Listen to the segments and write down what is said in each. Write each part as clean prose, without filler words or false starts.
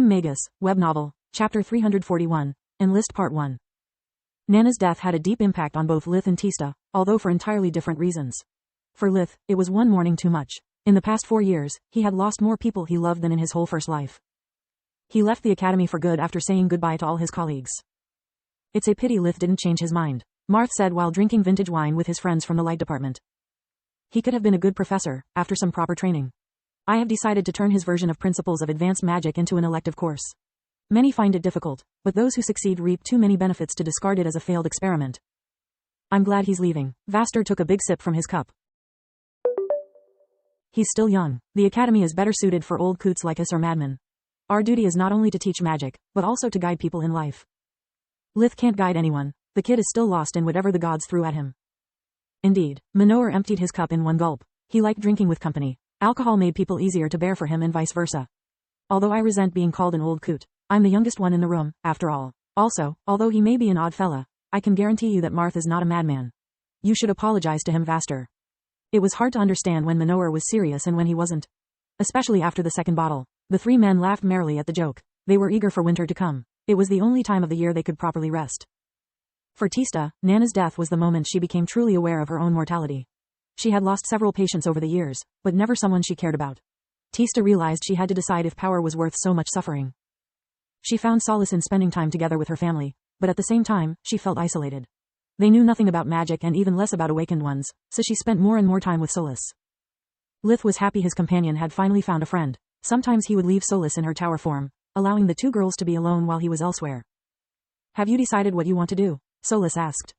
Magus, web novel, Chapter 341, Enlist Part 1. Nana's death had a deep impact on both Lith and Tista, although for entirely different reasons. For Lith, it was one mourning too much. In the past 4 years, he had lost more people he loved than in his whole first life. He left the academy for good after saying goodbye to all his colleagues. It's a pity Lith didn't change his mind, Marth said while drinking vintage wine with his friends from the light department. He could have been a good professor, after some proper training. I have decided to turn his version of Principles of Advanced Magic into an elective course. Many find it difficult, but those who succeed reap too many benefits to discard it as a failed experiment. I'm glad he's leaving. Vaster took a big sip from his cup. He's still young. The academy is better suited for old coots like us or madmen. Our duty is not only to teach magic, but also to guide people in life. Lith can't guide anyone. The kid is still lost in whatever the gods threw at him. Indeed, Manohar emptied his cup in one gulp. He liked drinking with company. Alcohol made people easier to bear for him and vice versa. Although I resent being called an old coot, I'm the youngest one in the room, after all. Also, although he may be an odd fella, I can guarantee you that Marth is not a madman. You should apologize to him, Vaster. It was hard to understand when Manohar was serious and when he wasn't. Especially after the second bottle. The three men laughed merrily at the joke. They were eager for winter to come. It was the only time of the year they could properly rest. For Tista, Nana's death was the moment she became truly aware of her own mortality. She had lost several patients over the years, but never someone she cared about. Tista realized she had to decide if power was worth so much suffering. She found solace in spending time together with her family, but at the same time, she felt isolated. They knew nothing about magic and even less about awakened ones, so she spent more and more time with Solus. Lith was happy his companion had finally found a friend. Sometimes he would leave Solus in her tower form, allowing the two girls to be alone while he was elsewhere. Have you decided what you want to do? Solus asked.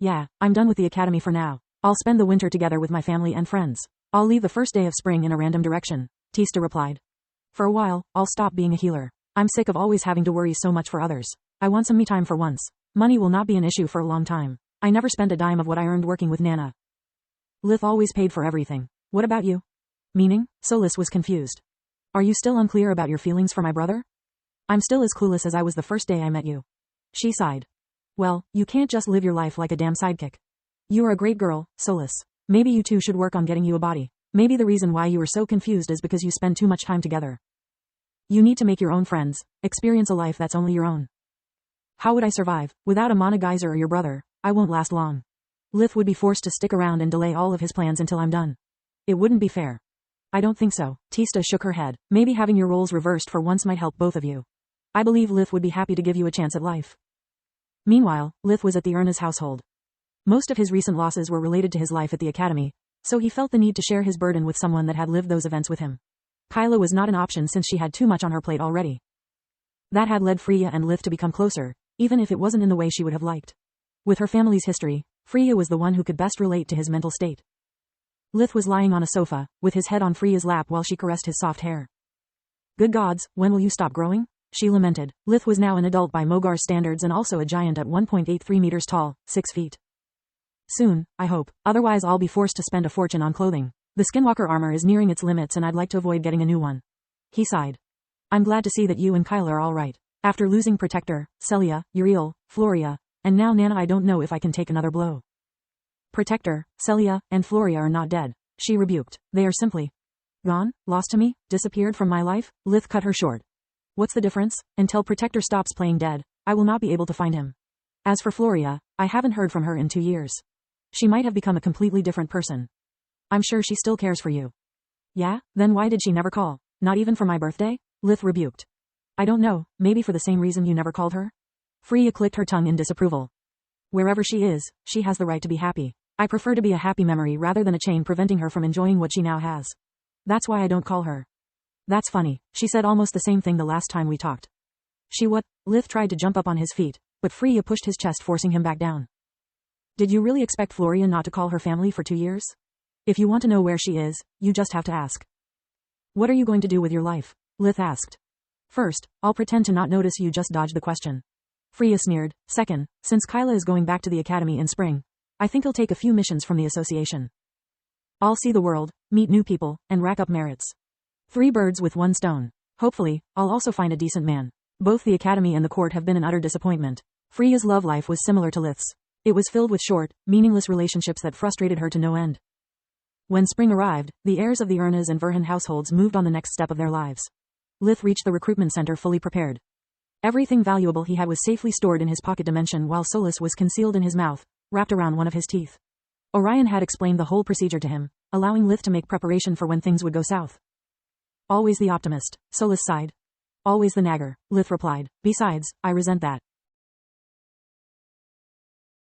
Yeah, I'm done with the academy for now. I'll spend the winter together with my family and friends. I'll leave the first day of spring in a random direction, Tista replied. For a while, I'll stop being a healer. I'm sick of always having to worry so much for others. I want some me time for once. Money will not be an issue for a long time. I never spent a dime of what I earned working with Nana. Lith always paid for everything. What about you? Meaning? Solus was confused. Are you still unclear about your feelings for my brother? I'm still as clueless as I was the first day I met you. She sighed. Well, you can't just live your life like a damn sidekick. You are a great girl, Solus. Maybe you two should work on getting you a body. Maybe the reason why you were so confused is because you spend too much time together. You need to make your own friends, experience a life that's only your own. How would I survive? Without a Monogizer or your brother, I won't last long. Lith would be forced to stick around and delay all of his plans until I'm done. It wouldn't be fair. I don't think so. Tista shook her head. Maybe having your roles reversed for once might help both of you. I believe Lith would be happy to give you a chance at life. Meanwhile, Lith was at the Erna's household. Most of his recent losses were related to his life at the academy, so he felt the need to share his burden with someone that had lived those events with him. Kyla was not an option since she had too much on her plate already. That had led Freya and Lith to become closer, even if it wasn't in the way she would have liked. With her family's history, Freya was the one who could best relate to his mental state. Lith was lying on a sofa, with his head on Freya's lap while she caressed his soft hair. Good gods, when will you stop growing? She lamented. Lith was now an adult by Mogar's standards and also a giant at 1.83 meters tall, 6 feet. Soon, I hope, otherwise I'll be forced to spend a fortune on clothing. The skinwalker armor is nearing its limits and I'd like to avoid getting a new one. He sighed. I'm glad to see that you and Kyla are alright. After losing Protector, Celia, Uriel, Floria, and now Nana, I don't know if I can take another blow. Protector, Celia, and Floria are not dead, she rebuked. They are simply gone, lost to me, disappeared from my life. Lith cut her short. What's the difference? Until Protector stops playing dead, I will not be able to find him. As for Floria, I haven't heard from her in 2 years. She might have become a completely different person. I'm sure she still cares for you. Yeah? Then why did she never call? Not even for my birthday? Lith rebuked. I don't know, maybe for the same reason you never called her? Freya clicked her tongue in disapproval. Wherever she is, she has the right to be happy. I prefer to be a happy memory rather than a chain preventing her from enjoying what she now has. That's why I don't call her. That's funny, she said almost the same thing the last time we talked. She what? Lith tried to jump up on his feet, but Freya pushed his chest, forcing him back down. Did you really expect Floria not to call her family for 2 years? If you want to know where she is, you just have to ask. What are you going to do with your life? Lith asked. First, I'll pretend to not notice you just dodged the question. Freya sneered. Second, since Kyla is going back to the academy in spring, I think he'll take a few missions from the association. I'll see the world, meet new people, and rack up merits. 3 birds with 1 stone. Hopefully, I'll also find a decent man. Both the academy and the court have been an utter disappointment. Freya's love life was similar to Lith's. It was filled with short, meaningless relationships that frustrated her to no end. When spring arrived, the heirs of the Ernas and Verhan households moved on the next step of their lives. Lith reached the recruitment center fully prepared. Everything valuable he had was safely stored in his pocket dimension while Solus was concealed in his mouth, wrapped around one of his teeth. Orion had explained the whole procedure to him, allowing Lith to make preparation for when things would go south. Always the optimist, Solus sighed. Always the nagger, Lith replied. Besides, I resent that.